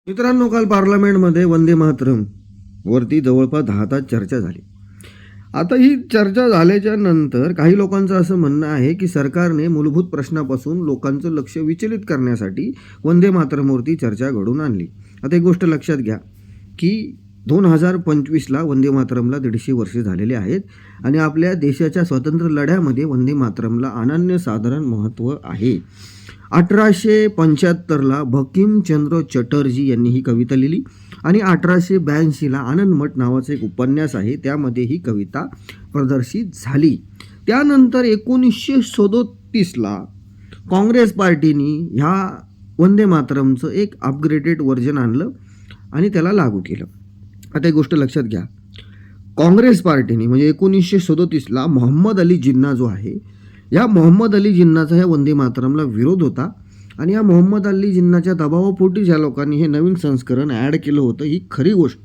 मित्रांनो, काल पार्लमेंटमध्ये वंदे मातरम वरती जवळपास 10 तास चर्चा झाली. आता ही चर्चा झाल्याच्या नंतर काही लोकांचं असं म्हणणं आहे की सरकारने मूलभूत प्रश्नापासून लोकांचं लक्ष विचलित करण्यासाठी वंदे मातरमवरती चर्चा घडवून आणली. आता एक गोष्ट लक्षात घ्या की 2025ला वंदे मातरमला 150 वर्षे झालेले आहेत आणि आपल्या देशाच्या स्वातंत्र्य लढ्यामध्ये वंदे मातरमला अनन्यसाधारण महत्त्व आहे. 1875ला बंकिमचंद्र चटर्जी यांनी ही कविता लिहिली आणि 1882ला आनंद मठ नावाचं एक उपन्यास आहे, त्यामध्ये ही कविता प्रदर्शित झाली. त्यानंतर 1937ला काँग्रेस पार्टीने ह्या वंदे मातरमचं एक अपग्रेडेड व्हर्जन आणलं आणि त्याला लागू केलं. आता एक गोष्ट लक्षात घ्या, काँग्रेस पार्टीने म्हणजे 1937ला मोहम्मद अली जिन्ना जो आहे, या मोहम्मद अली जिन्नाचा ह्या वंदे मातरमला विरोध होता आणि या मोहम्मद अली जिन्नाच्या दबावापोटी ज्या लोकांनी हे नवीन संस्करण ॲड केलं होतं, ही खरी गोष्ट